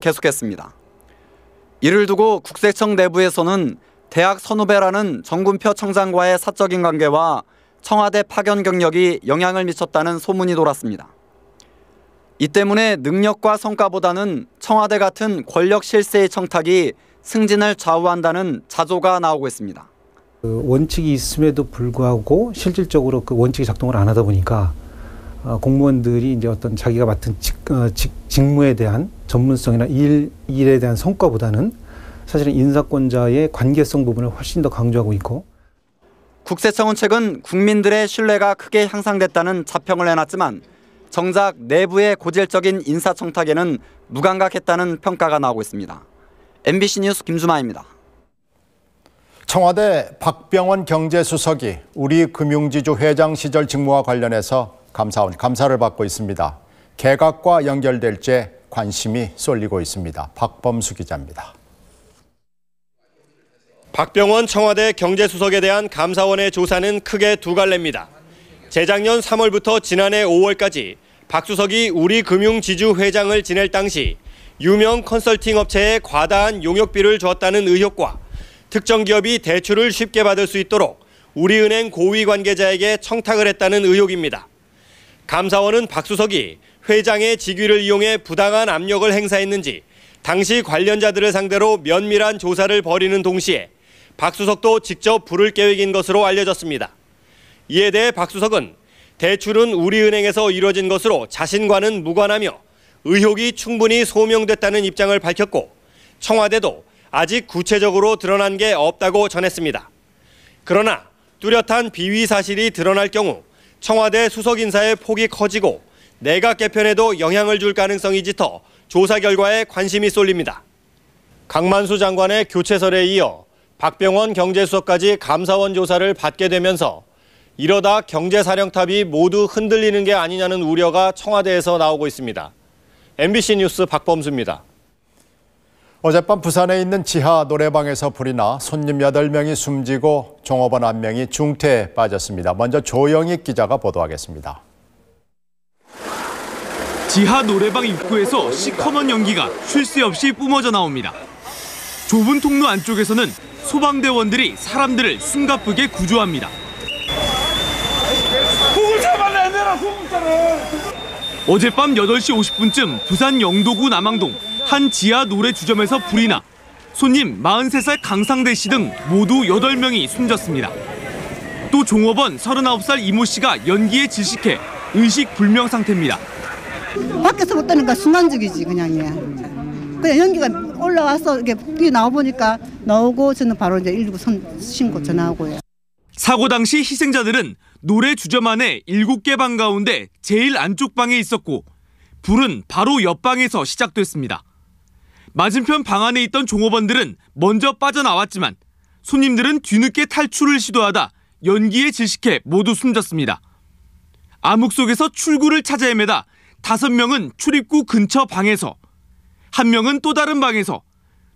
계속했습니다. 이를 두고 국세청 내부에서는 대학 선후배라는 정군표 청장과의 사적인 관계와 청와대 파견 경력이 영향을 미쳤다는 소문이 돌았습니다. 이 때문에 능력과 성과보다는 청와대 같은 권력 실세의 청탁이 승진을 좌우한다는 자조가 나오고 있습니다. 원칙이 있음에도 불구하고 실질적으로 그 원칙이 작동을 안 하다 보니까 공무원들이 이제 어떤 자기가 맡은 직무에 대한 전문성이나 일에 대한 성과보다는 사실은 인사권자의 관계성 부분을 훨씬 더 강조하고 있고, 국세청은 최근 국민들의 신뢰가 크게 향상됐다는 자평을 내놨지만 정작 내부의 고질적인 인사청탁에는 무감각했다는 평가가 나오고 있습니다. MBC 뉴스 김주마입니다. 청와대 박병원 경제수석이 우리금융지주 회장 시절 직무와 관련해서 감사원 감사를 받고 있습니다. 개각과 연결될지 관심이 쏠리고 있습니다. 박범수 기자입니다. 박병원 청와대 경제수석에 대한 감사원의 조사는 크게 두 갈래입니다. 재작년 3월부터 지난해 5월까지 박 수석이 우리금융지주 회장을 지낼 당시 유명 컨설팅 업체에 과다한 용역비를 줬다는 의혹과 특정 기업이 대출을 쉽게 받을 수 있도록 우리은행 고위 관계자에게 청탁을 했다는 의혹입니다. 감사원은 박 수석이 회장의 직위를 이용해 부당한 압력을 행사했는지 당시 관련자들을 상대로 면밀한 조사를 벌이는 동시에 박 수석도 직접 부를 계획인 것으로 알려졌습니다. 이에 대해 박 수석은 대출은 우리은행에서 이루어진 것으로 자신과는 무관하며 의혹이 충분히 소명됐다는 입장을 밝혔고 청와대도 아직 구체적으로 드러난 게 없다고 전했습니다. 그러나 뚜렷한 비위 사실이 드러날 경우 청와대 수석 인사의 폭이 커지고 내각 개편에도 영향을 줄 가능성이 짙어 조사 결과에 관심이 쏠립니다. 강만수 장관의 교체설에 이어 박병원 경제수석까지 감사원 조사를 받게 되면서 이러다 경제사령탑이 모두 흔들리는 게 아니냐는 우려가 청와대에서 나오고 있습니다. MBC 뉴스 박범수입니다. 어젯밤 부산에 있는 지하 노래방에서 불이 나 손님 8명이 숨지고 종업원 1명이 중태에 빠졌습니다. 먼저 조영익 기자가 보도하겠습니다. 지하 노래방 입구에서 시커먼 연기가 쉴 새 없이 뿜어져 나옵니다. 좁은 통로 안쪽에서는 소방대원들이 사람들을 숨가쁘게 구조합니다. 어젯밤 8시 50분쯤 부산 영도구 남항동 한 지하 노래 주점에서 불이 나 손님 43살 강상대 씨 등 모두 8명이 숨졌습니다. 또 종업원 39살 이모 씨가 연기에 질식해 의식 불명 상태입니다. 밖에서 못 떠니까 순간적이지 그냥 연기가 올라와서 이렇게 뛰어 나와 보니까 나오고 저는 바로 이제 119 신고 전화하고요. 사고 당시 희생자들은 노래 주점 안에 7개 방 가운데 제일 안쪽 방에 있었고 불은 바로 옆방에서 시작됐습니다. 맞은편 방 안에 있던 종업원들은 먼저 빠져나왔지만 손님들은 뒤늦게 탈출을 시도하다 연기에 질식해 모두 숨졌습니다. 암흑 속에서 출구를 찾아 헤매다 5명은 출입구 근처 방에서, 1명은 또 다른 방에서,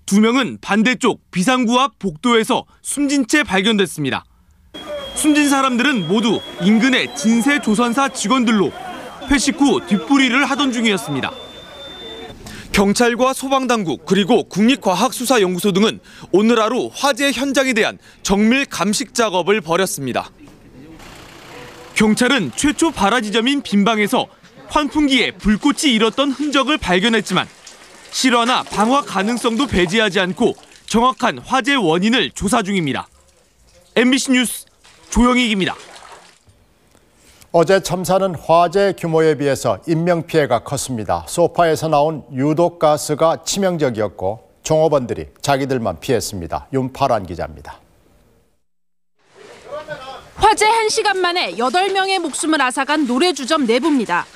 2명은 반대쪽 비상구 앞 복도에서 숨진 채 발견됐습니다. 숨진 사람들은 모두 인근의 진세조선사 직원들로 회식 후 뒷부리를 하던 중이었습니다. 경찰과 소방당국 그리고 국립과학수사연구소 등은 오늘 하루 화재 현장에 대한 정밀 감식 작업을 벌였습니다. 경찰은 최초 발화 지점인 빈방에서 환풍기에 불꽃이 일었던 흔적을 발견했지만 실화나 방화 가능성도 배제하지 않고 정확한 화재 원인을 조사 중입니다. MBC 뉴스 조영익입니다. 어제 참사는 화재 규모에 비해서 인명피해가 컸습니다. 소파에서 나온 유독가스가 치명적이었고 종업원들이 자기들만 피했습니다. 윤파란 기자입니다. 화재 1시간 만에 8명의 목숨을 앗아간 노래주점 내부입니다.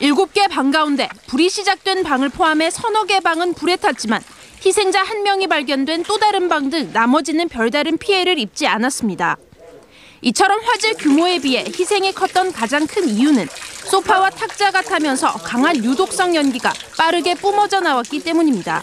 7개 방 가운데 불이 시작된 방을 포함해 서너 개 방은 불에 탔지만 희생자 1명이 발견된 또 다른 방 등 나머지는 별다른 피해를 입지 않았습니다. 이처럼 화재 규모에 비해 희생이 컸던 가장 큰 이유는 소파와 탁자가 타면서 강한 유독성 연기가 빠르게 뿜어져 나왔기 때문입니다.